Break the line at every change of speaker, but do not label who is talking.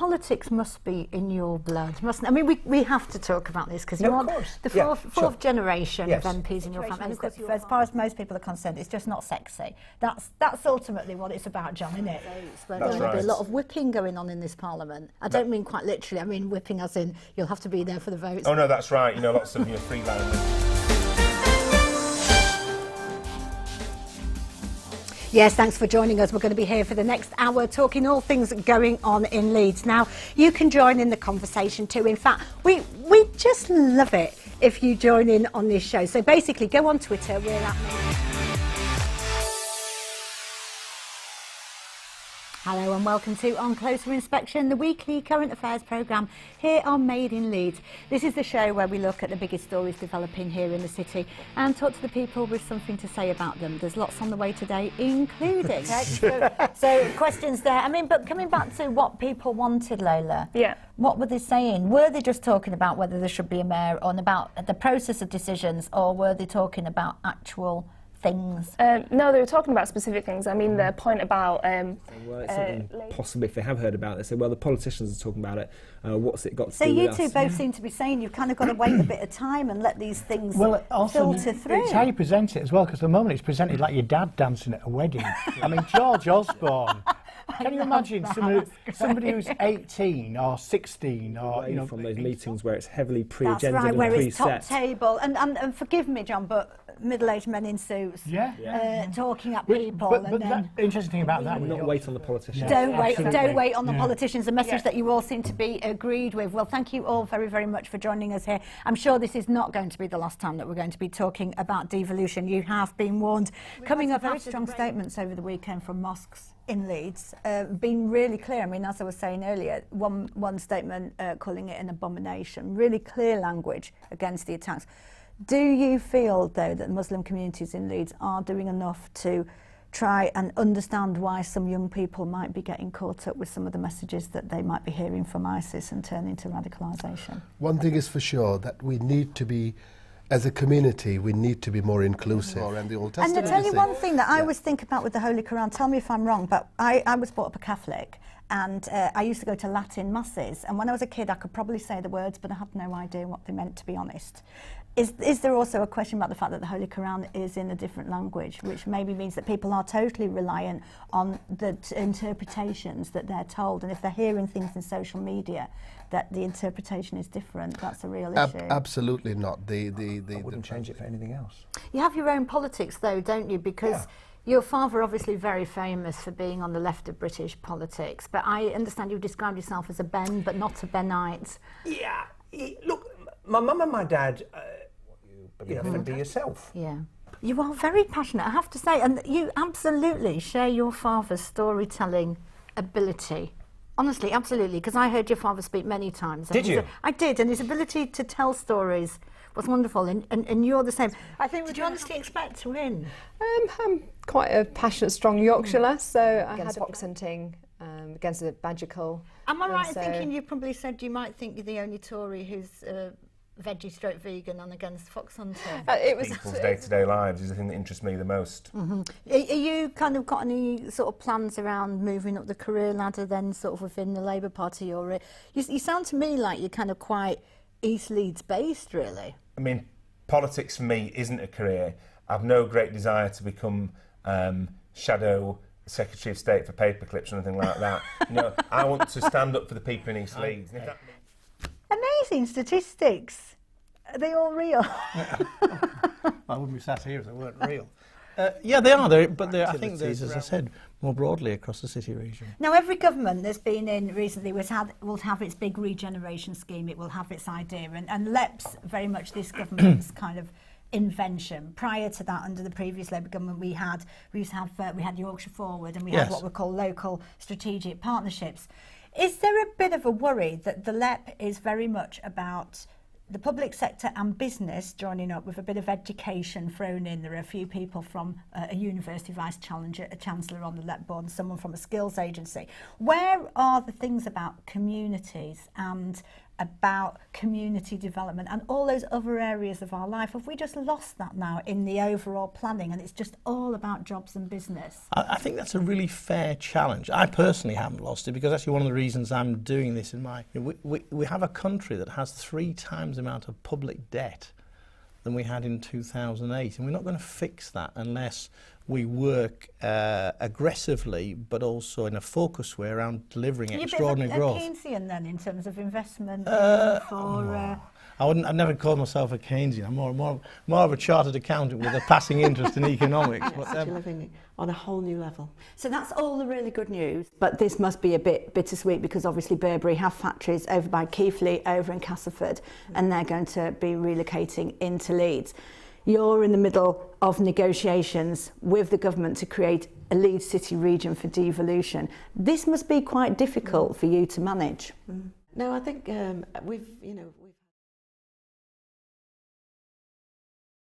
politics must be in your blood, mustn't it? I mean, we have to talk about this because you're the fourth generation of MPs in your family. And of course,
as far as most people are concerned, it's just not sexy. That's ultimately what it's about, John, isn't it?
There'll be a lot of whipping going on in this Parliament. I don't mean quite literally. I mean whipping as in you'll have to be there for the votes.
Oh no, that's right. You know, lots of free language.
Yes, thanks for joining us. We're going to be here for the next hour talking all things going on in Leeds. Now, you can join in the conversation too. In fact, we just love it if you join in on this show. So basically, go on Twitter. We're at Hello and welcome to On Closer Inspection, the weekly current affairs programme here on Made in Leeds. This is the show where we look at the biggest stories developing here in the city and talk to the people with something to say about them. There's lots on the way today, including...
so questions there. I mean, but coming back to what people wanted, Lola.
Yeah.
What were they saying? Were they just talking about whether there should be a mayor and about the process of decisions, or were they talking about actual things?
No, they were talking about specific things. I mean, the point about...
possibly, if they have heard about it, say, well, the politicians are talking about it, what's it got to
so
do with
us? So you two both seem to be saying you've kind of got to wait a bit of time and let these things filter through.
It's how you present it as well, because at the moment it's presented like your dad dancing at a wedding. I mean, George Osborne. Can you imagine somebody who's 18 or 16 or,
you know, from those meetings where it's heavily pre-agendaed
and
where
it's top table. And forgive me, John, but middle-aged men in suits talking at people.
But the interesting thing about that...
Not wait on the politicians.
Don't wait on the politicians. A message that you all seem to be agreed with. Well, thank you all very, very much for joining us here. I'm sure this is not going to be the last time that we're going to be talking about devolution. You have been warned. Coming up, very strong statements over the weekend from mosques in Leeds, being really clear. I mean, as I was saying earlier, one statement calling it an abomination, really clear language against the attacks. Do you feel, though, that Muslim communities in Leeds are doing enough to try and understand why some young people might be getting caught up with some of the messages that they might be hearing from ISIS and turn into radicalisation?
One thing is for sure, that we need to be, as a community, we need to be more inclusive. And the Old Testament.
And I tell you one thing that I always think about with the Holy Quran, tell me if I'm wrong, but I was brought up a Catholic, and I used to go to Latin masses, and when I was a kid I could probably say the words, but I had no idea what they meant, to be honest. Is there also a question about the fact that the Holy Quran is in a different language, which maybe means that people are totally reliant on the interpretations that they're told, and if they're hearing things in social media that the interpretation is different, that's a real issue?
Absolutely not.
I wouldn't change it for anything else.
You have your own politics, though, don't you? Because your father obviously very famous for being on the left of British politics, but I understand you described yourself as a Ben, but not a Benite.
Yeah, look, my mum and my dad, and be yourself.
Yeah. You are very passionate, I have to say, and you absolutely share your father's storytelling ability. Honestly, absolutely, because I heard your father speak many times.
Did you?
I did, and his ability to tell stories was wonderful, and you're the same. I think, did you honestly expect to win?
I'm quite a passionate, strong Yorkshire lass, so I had fox hunting against a badger cull.
Am I right in thinking you probably said you might think you're the only Tory who's veggie/vegan and against fox hunting?
It was people's day-to-day lives is the thing that interests me the most.
Are you kind of got any sort of plans around moving up the career ladder then, sort of within the Labour Party, or you sound to me like you're kind of quite East Leeds based, really?
I mean, politics for me isn't a career. I've no great desire to become shadow Secretary of State for paperclips or anything like that. I want to stand up for the people in East Leeds.
Amazing statistics. Are they all real?
I wouldn't be sat here if they weren't real. Yeah, they are. But I think there's, as I said, more broadly across the city region.
Now, every government that's been in recently will have its big regeneration scheme. It will have its idea, and LEP's very much this government's kind of invention. Prior to that, under the previous Labour government, we had Yorkshire Forward, and we had what we call local strategic partnerships. Is there a bit of a worry that the LEP is very much about the public sector and business joining up with a bit of education thrown in? There are a few people from a university chancellor on the LEP board, and someone from a skills agency. Where are the things about communities and about community development and all those other areas of our life? Have we just lost that now in the overall planning and it's just all about jobs and business?
I think that's a really fair challenge. I personally haven't lost it, because actually one of the reasons I'm doing this we have a country that has 3 times the amount of public debt than we had in 2008, and we're not going to fix that unless we work aggressively, but also in a focused way around delivering extraordinary growth.
Are you a Keynesian then in terms of investment
I'd never call myself a Keynesian. I'm more of a chartered accountant with a passing interest in economics.
But, living on a whole new level.
So that's all the really good news, but this must be a bit bittersweet, because obviously Burberry have factories over by Keighley, over in Castleford, and they're going to be relocating into Leeds. You're in the middle of negotiations with the government to create a Leeds City region for devolution. This must be quite difficult for you to manage.
No, I think we've